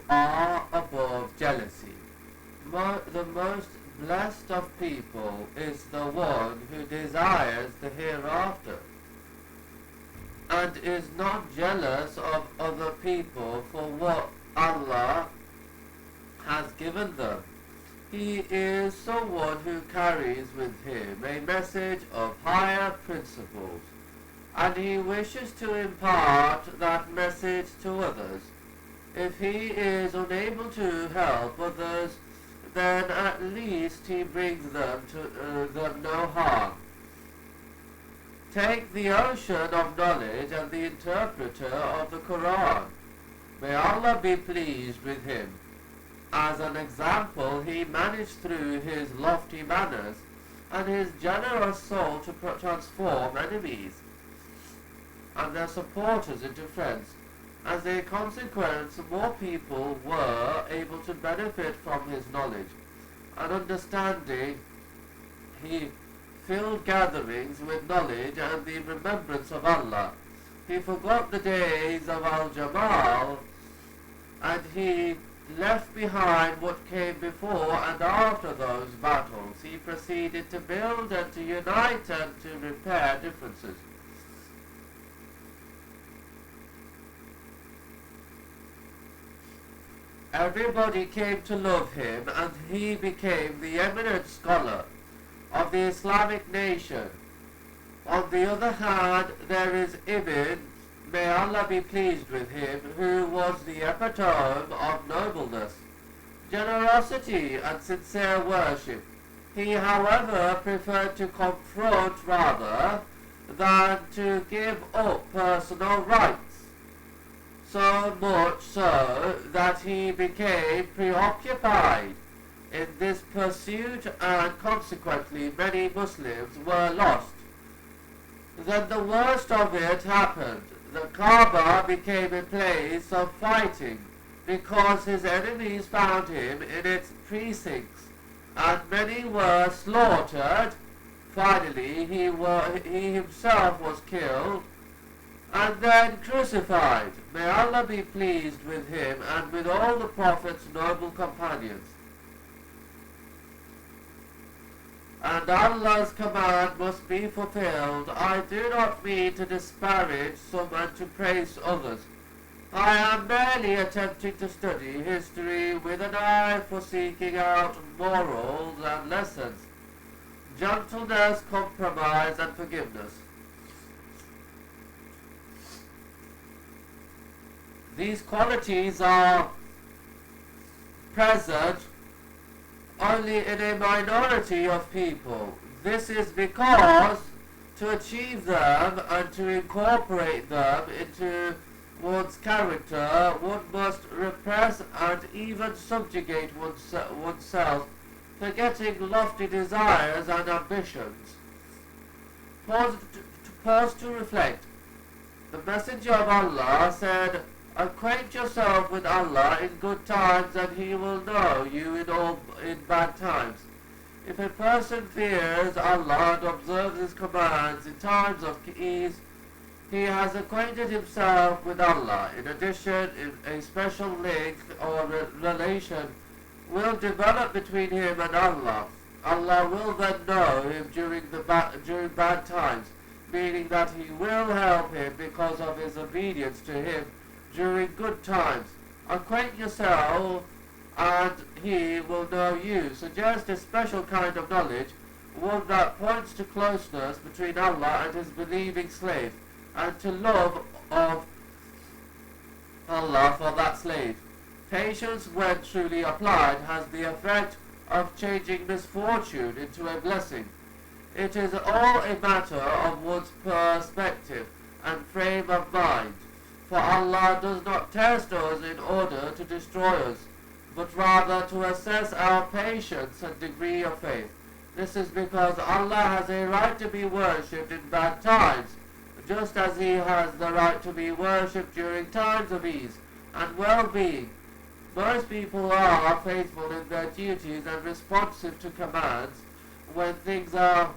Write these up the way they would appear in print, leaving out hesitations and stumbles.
are above jealousy. The most blessed of people is the one who desires the hereafter and is not jealous of other people for what Allah has given them. He is someone who carries with him a message of higher principles, and he wishes to impart that message to others. If he is unable to help others, then at least he brings them no harm. Take the ocean of knowledge and the interpreter of the Quran. May Allah be pleased with him. As an example, he managed through his lofty manners and his generous soul to transform enemies and their supporters into friends. As a consequence, more people were able to benefit from his knowledge and understanding. He filled gatherings with knowledge and the remembrance of Allah. He forgot the days of Al-Jamal, and he left behind what came before and after those battles. He proceeded to build and to unite and to repair differences. Everybody came to love him, and he became the eminent scholar of the Islamic nation. On the other hand, there is Ibn, may Allah be pleased with him, who was the epitome of nobleness, generosity, and sincere worship. He, however, preferred to confront rather than to give up personal rights, so much so that he became preoccupied in this pursuit, and consequently many Muslims were lost. Then the worst of it happened. The Kaaba became a place of fighting because his enemies found him in its precincts, and many were slaughtered. Finally, he himself was killed and then crucified. May Allah be pleased with him and with all the Prophet's noble companions. And Allah's command must be fulfilled. I do not mean to disparage some and to praise others. I am merely attempting to study history with an eye for seeking out morals and lessons, gentleness, compromise, and forgiveness. These qualities are present only in a minority of people. This is because to achieve them and to incorporate them into one's character, one must repress and even subjugate oneself, forgetting lofty desires and ambitions. Pause to reflect. The Messenger of Allah said, "Acquaint yourself with Allah in good times, and He will know you in bad times." If a person fears Allah and observes His commands in times of ease, he has acquainted himself with Allah. In addition, a special link or relation will develop between him and Allah. Allah will then know him during bad times, meaning that He will help him because of his obedience to Him during good times. Acquaint yourself and He will know you. Suggest a special kind of knowledge, one that points to closeness between Allah and His believing slave, and to love of Allah for that slave. Patience, when truly applied, has the effect of changing misfortune into a blessing. It is all a matter of one's perspective and frame of mind. For Allah does not test us in order to destroy us, but rather to assess our patience and degree of faith. This is because Allah has a right to be worshipped in bad times, just as He has the right to be worshipped during times of ease and well-being. Most people are faithful in their duties and responsive to commands when things are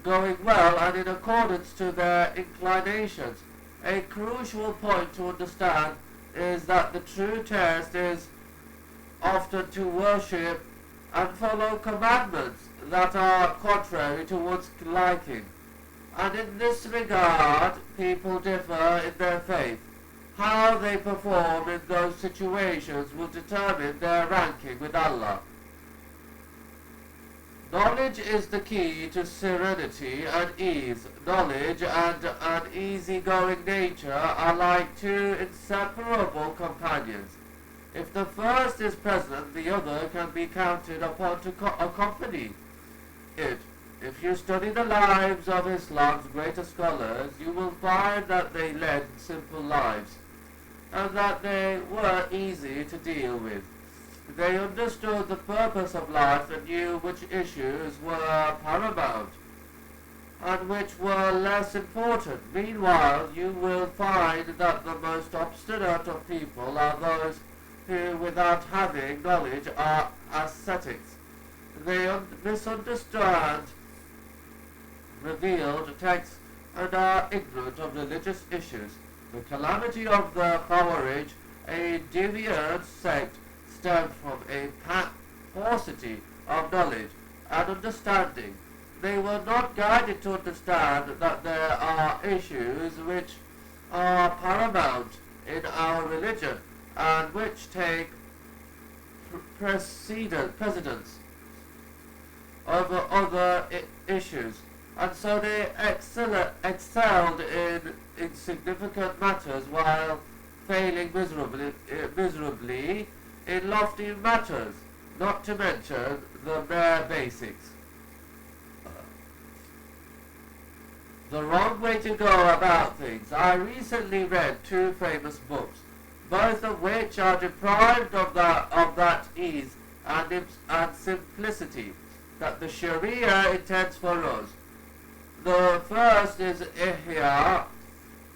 going well and in accordance to their inclinations. A crucial point to understand is that the true test is often to worship and follow commandments that are contrary to one's liking. And in this regard, people differ in their faith. How they perform in those situations will determine their ranking with Allah. Knowledge is the key to serenity and ease. Knowledge and an easygoing nature are like two inseparable companions. If the first is present, the other can be counted upon to accompany it. If you study the lives of Islam's greatest scholars, you will find that they led simple lives, and that they were easy to deal with. They understood the purpose of life and knew which issues were paramount and which were less important. Meanwhile, you will find that the most obstinate of people are those who, without having knowledge, are ascetics. They misunderstand revealed texts and are ignorant of religious issues. The calamity of the Khawarij, a deviant sect, stemmed from a paucity of knowledge and understanding. They were not guided to understand that there are issues which are paramount in our religion and which take precedence over other issues, and so they excelled in insignificant matters while failing miserably in lofty matters, not to mention the bare basics. The wrong way to go about things. I recently read two famous books, both of which are deprived of that ease and simplicity that the Sharia intends for us. The first is Ihya.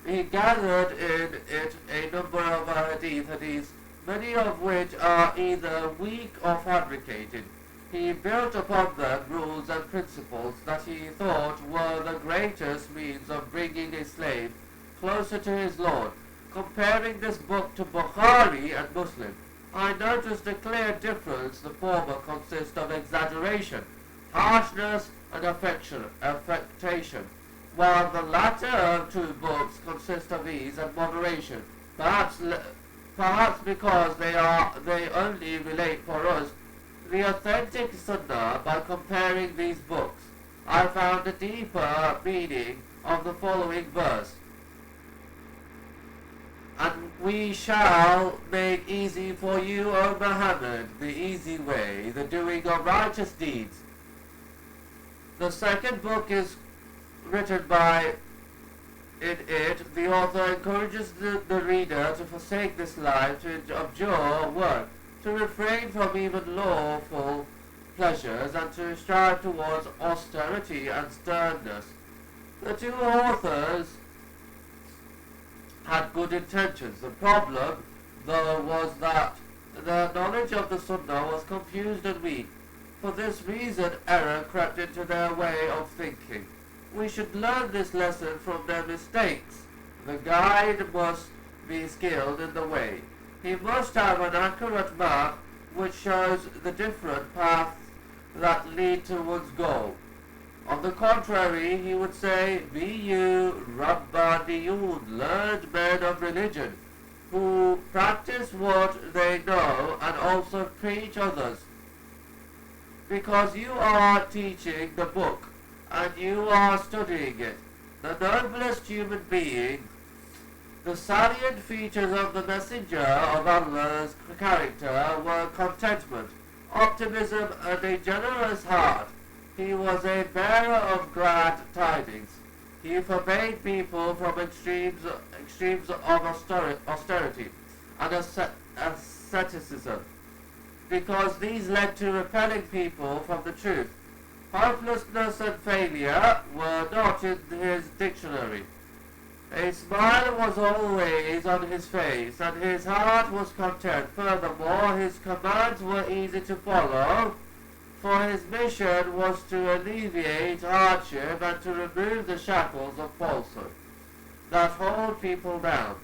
He gathered in it a number of hadiths, many of which are either weak or fabricated. He built upon them rules and principles that he thought were the greatest means of bringing a slave closer to his Lord. Comparing this book to Bukhari and Muslim, I noticed a clear difference. The former consists of exaggeration, harshness, and affectation, while the latter two books consist of ease and moderation. Perhaps because they only relate for us the authentic Sunnah. By comparing these books, I found a deeper meaning of the following verse. And we shall make easy for you, O Muhammad, the easy way, the doing of righteous deeds. The second book is written by the author encourages the reader to forsake this life, to abjure work, to refrain from even lawful pleasures, and to strive towards austerity and sternness. The two authors had good intentions. The problem, though, was that their knowledge of the Sunnah was confused and weak. For this reason, error crept into their way of thinking. We should learn this lesson from their mistakes. The guide must be skilled in the way. He must have an accurate map which shows the different paths that lead to one's goal. On the contrary, he would say, be you Rabbaniyun, learned men of religion, who practice what they know and also preach others. Because you are teaching the book, and you are studying it, the noblest human being. The salient features of the messenger of Allah's character were contentment, optimism, and a generous heart. He was a bearer of glad tidings. He forbade people from extremes of austerity and asceticism, because these led to repelling people from the truth. Hopelessness and failure were not in his dictionary. A smile was always on his face, and his heart was content. Furthermore, his commands were easy to follow, for his mission was to alleviate hardship and to remove the shackles of falsehood. that hold people down.